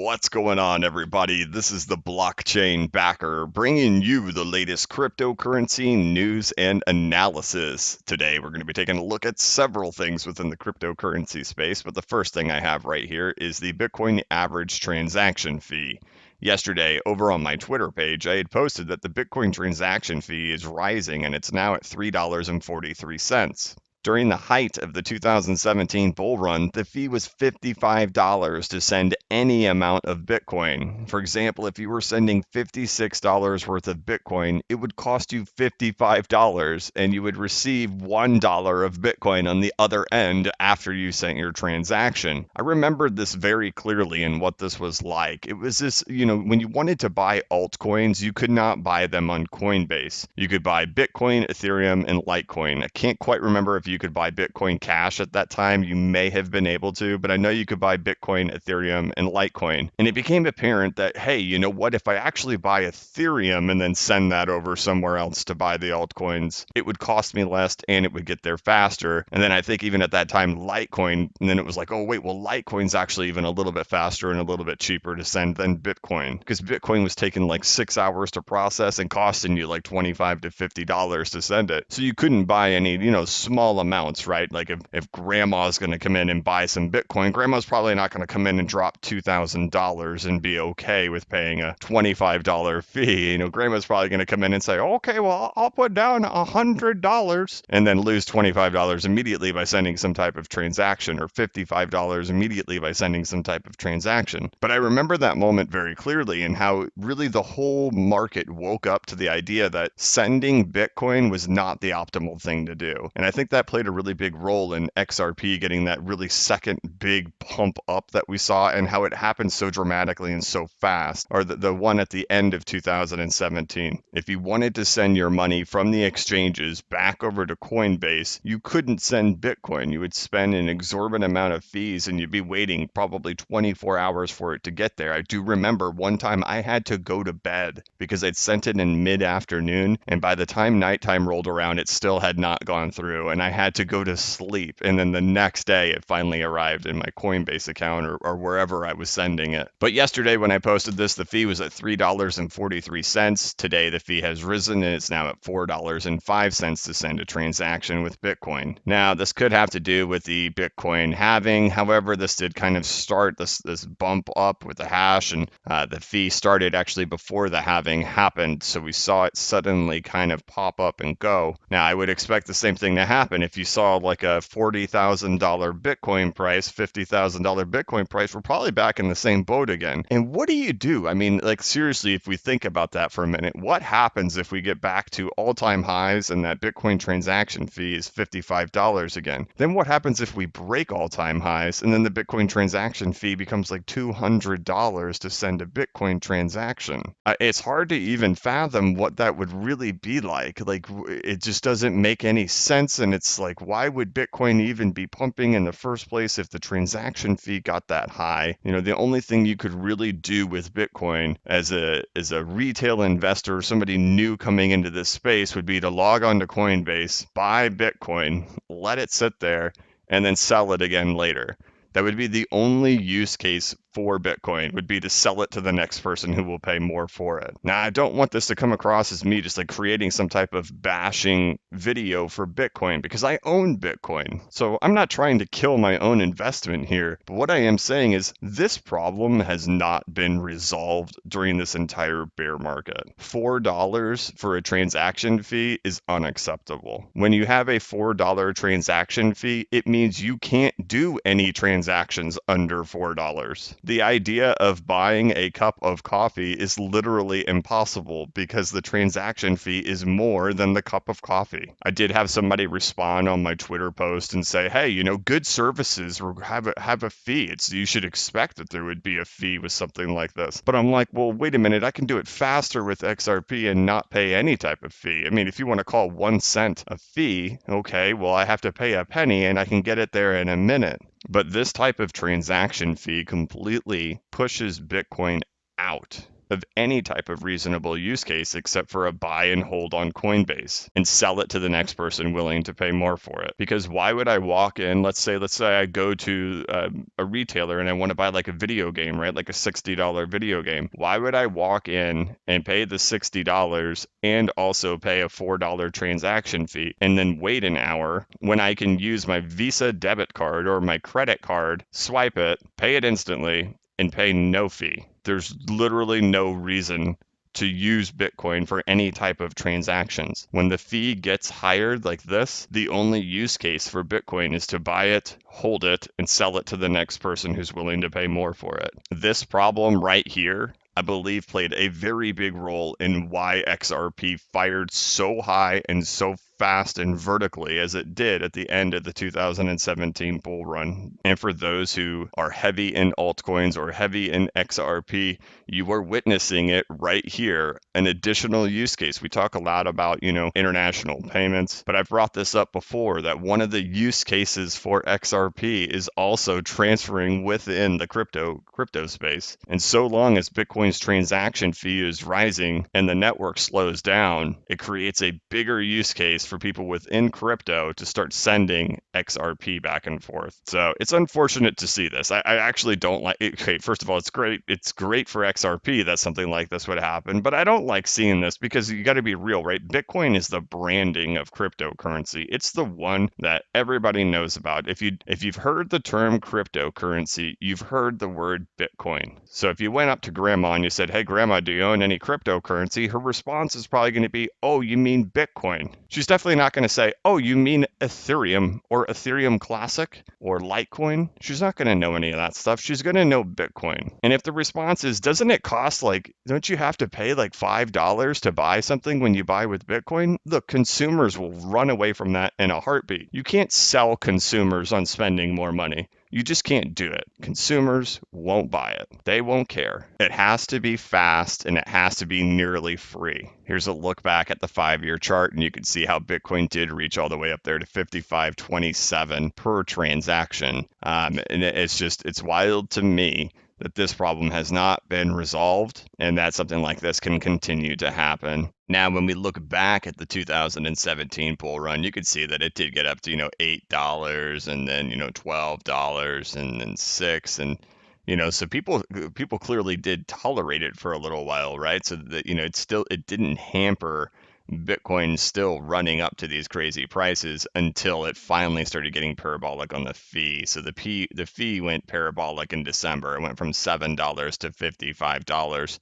What's going on, everybody? This is the Blockchain Backer, bringing you the latest cryptocurrency news and analysis. Today, we're going to be taking a look at several things within the cryptocurrency space, but the first thing I have right here is the Bitcoin average transaction fee. Yesterday, over on my Twitter page, I had posted that the Bitcoin transaction fee is rising and it's now at $3.43. During the height of the 2017 bull run, the fee was $55 to send any amount of Bitcoin. For example, if you were sending $56 worth of Bitcoin, it would cost you $55 and you would receive $1 of Bitcoin on the other end after you sent your transaction. I remembered this very clearly and what this was like. It was this, when you wanted to buy altcoins, you could not buy them on Coinbase. You could buy Bitcoin, Ethereum, and Litecoin. I can't quite remember if you could buy Bitcoin Cash at that time. You may have been able to, but I know you could buy Bitcoin, Ethereum, and Litecoin. And it became apparent that, hey, you know what? If I actually buy Ethereum and then send that over somewhere else to buy the altcoins, it would cost me less and it would get there faster. And then I think even at that time, Litecoin, and then it was like, oh, wait, well, Litecoin's actually even a little bit faster and a little bit cheaper to send than Bitcoin, because Bitcoin was taking like 6 hours to process and costing you like $25 to $50 to send it. So you couldn't buy any, small amounts, right? Like if grandma's going to come in and buy some Bitcoin, grandma's probably not going to come in and drop $2,000 and be okay with paying a $25 fee. Grandma's probably going to come in and say, okay, well, I'll put down $100 and then lose $25 immediately by sending some type of transaction, or $55 immediately by sending some type of transaction. But I remember that moment very clearly, and how really the whole market woke up to the idea that sending Bitcoin was not the optimal thing to do. And I think that played a really big role in XRP getting that really second big pump up that we saw, and how it happened so dramatically and so fast, or the one at the end of 2017. If you wanted to send your money from the exchanges back over to Coinbase, you couldn't send Bitcoin. You would spend an exorbitant amount of fees and you'd be waiting probably 24 hours for it to get there. I do remember one time I had to go to bed because I'd sent it in mid-afternoon, and by the time nighttime rolled around, it still had not gone through, and I had to go to sleep. And then the next day, it finally arrived in my Coinbase account, or wherever I was sending it. But yesterday, when I posted this, the fee was at $3.43. Today, the fee has risen and it's now at $4.05 to send a transaction with Bitcoin. Now, this could have to do with the Bitcoin halving. However, this did kind of start this bump up with the hash, and the fee started actually before the halving happened, so we saw it suddenly kind of pop up and go. Now, I would expect the same thing to happen if you saw like a $40,000 Bitcoin price, $50,000 Bitcoin price. We're probably back in the same boat again. And what do you do? I mean, like, seriously, if we think about that for a minute, what happens if we get back to all-time highs and that Bitcoin transaction fee is $55 again? Then what happens if we break all-time highs and then the Bitcoin transaction fee becomes like $200 to send a Bitcoin transaction? It's hard to even fathom what that would really be like. Like, it just doesn't make any sense. And it's like, why would Bitcoin even be pumping in the first place if the transaction fee got that high? The only thing you could really do with Bitcoin as a retail investor, somebody new coming into this space, would be to log on to Coinbase, buy Bitcoin, let it sit there, and then sell it again later. That would be the only use case for Bitcoin, would be to sell it to the next person who will pay more for it. Now, I don't want this to come across as me just like creating some type of bashing video for Bitcoin, because I own Bitcoin. So I'm not trying to kill my own investment here. But what I am saying is this problem has not been resolved during this entire bear market. $4 for a transaction fee is unacceptable. When you have a $4 transaction fee, it means you can't do any transactions under $4. The idea of buying a cup of coffee is literally impossible because the transaction fee is more than the cup of coffee. I did have somebody respond on my Twitter post and say, hey, good services have a fee. You should expect that there would be a fee with something like this. But I'm like, well, wait a minute. I can do it faster with XRP and not pay any type of fee. I mean, if you want to call 1 cent a fee, okay, well, I have to pay a penny and I can get it there in a minute. But this type of transaction fee completely pushes Bitcoin out. of any type of reasonable use case except for a buy and hold on Coinbase and sell it to the next person willing to pay more for it. Because why would I walk in, let's say I go to a retailer and I want to buy like a video game, right? Like a $60 video game. Why would I walk in and pay the $60 and also pay a $4 transaction fee and then wait an hour when I can use my Visa debit card or my credit card, swipe it, pay it instantly, and pay no fee? There's literally no reason to use Bitcoin for any type of transactions. When the fee gets higher like this, the only use case for Bitcoin is to buy it, hold it, and sell it to the next person who's willing to pay more for it. This problem right here, I believe, played a very big role in why XRP fired so high and so fast and vertically as it did at the end of the 2017 bull run. And for those who are heavy in altcoins or heavy in XRP, you are witnessing it right here, an additional use case. We talk a lot about, international payments, but I've brought this up before that one of the use cases for XRP is also transferring within the crypto space. And so long as Bitcoin's transaction fee is rising and the network slows down, it creates a bigger use case for people within crypto to start sending XRP back and forth. So it's unfortunate to see this. I actually don't like it. Okay, first of all, it's great. It's great for XRP that something like this would happen, but I don't like seeing this because you got to be real, right? Bitcoin is the branding of cryptocurrency. It's the one that everybody knows about. If you've heard the term cryptocurrency, you've heard the word Bitcoin. So if you went up to grandma and you said, "Hey grandma, do you own any cryptocurrency?" her response is probably going to be, "Oh, you mean Bitcoin." She's definitely not going to say, "Oh, you mean Ethereum or Ethereum Classic or Litecoin." She's not going to know any of that stuff. She's going to know Bitcoin. And if the response is, "Doesn't it cost don't you have to pay like $5 to buy something when you buy with Bitcoin?" Look, consumers will run away from that in a heartbeat. You can't sell consumers on spending more money. You just can't do it. Consumers won't buy it. They won't care. It has to be fast and it has to be nearly free. Here's a look back at the 5-year chart, and you can see how Bitcoin did reach all the way up there to 55.27 per transaction. And it's wild to me that this problem has not been resolved and that something like this can continue to happen. Now, when we look back at the 2017 bull run, you could see that it did get up to, $8 and then, $12 and then 6 and so people clearly did tolerate it for a little while, right? So that it didn't hamper Bitcoin still running up to these crazy prices until it finally started getting parabolic on the fee. So the fee went parabolic in December. It went from $7 to $55.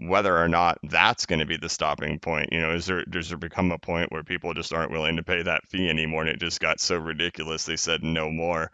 Whether or not that's going to be the stopping point, does there become a point where people just aren't willing to pay that fee anymore, and it just got so ridiculous they said no more?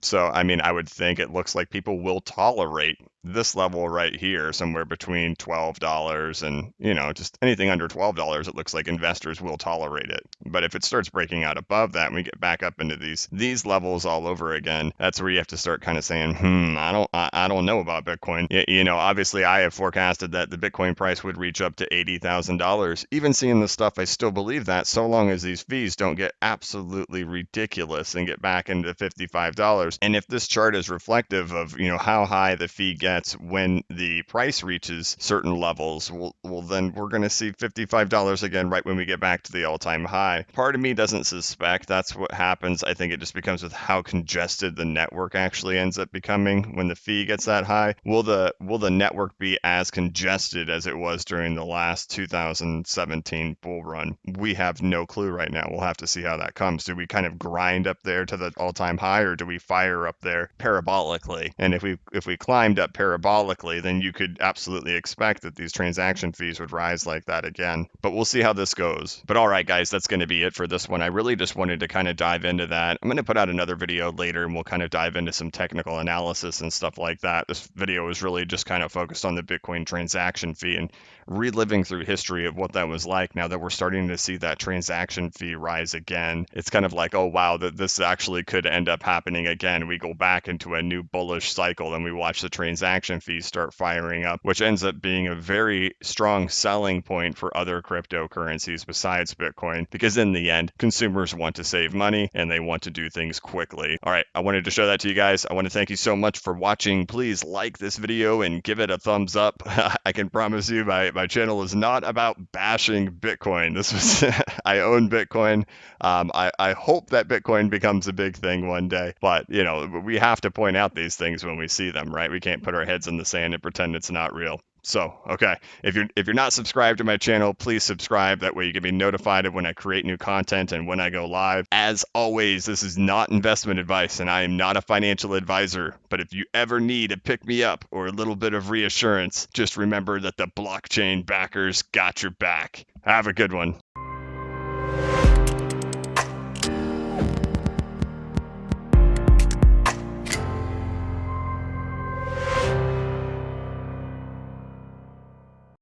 So I mean, I would think it looks like people will tolerate this level right here, somewhere between $12 and just anything under $12. It looks like investors will tolerate it. But if it starts breaking out above that and we get back up into these levels all over again, that's where you have to start kind of saying, I don't know about Bitcoin. Obviously I have forecasted that the Bitcoin price would reach up to $80,000. Even seeing this stuff, I still believe that, so long as these fees don't get absolutely ridiculous and get back into $55. And if this chart is reflective of how high the fee gets when the price reaches certain levels, well then we're going to see $55 again right when we get back to the all-time high. Part of me doesn't suspect that's what happens. I think it just becomes with how congested the network actually ends up becoming when the fee gets that high. Will the network be as congested as it was during the last 2017 bull run? We have no clue right now. We'll have to see how that comes. Do we kind of grind up there to the all-time high, or do we fire up there parabolically? And if we climbed up parabolically, then you could absolutely expect that these transaction fees would rise like that again. But we'll see how this goes. But all right, guys, that's going to be it for this one. I really just wanted to kind of dive into that. I'm going to put out another video later and we'll kind of dive into some technical analysis and stuff like that. This video is really just kind of focused on the Bitcoin transaction fee and reliving through history of what that was like. Now that we're starting to see that transaction fee rise again, it's kind of like, oh wow, that this actually could end up happening again. We go back into a new bullish cycle and we watch the transaction fees start firing up, which ends up being a very strong selling point for other cryptocurrencies cryptocurrencies besides Bitcoin, because in the end, consumers want to save money and they want to do things quickly. All right, I wanted to show that to you guys. I want to thank you so much for watching. Please like this video and give it a thumbs up. I can promise you my channel is not about bashing Bitcoin. This was, I own Bitcoin. I hope that Bitcoin becomes a big thing one day, but you know, we have to point out these things when we see them, right? We can't put our heads in the sand and pretend it's not real. So, okay, if you're not subscribed to my channel, please subscribe. That way you can be notified of when I create new content and when I go live. As always, this is not investment advice and I am not a financial advisor, but if you ever need a pick me up or a little bit of reassurance, just remember that the blockchain backers got your back. Have a good one.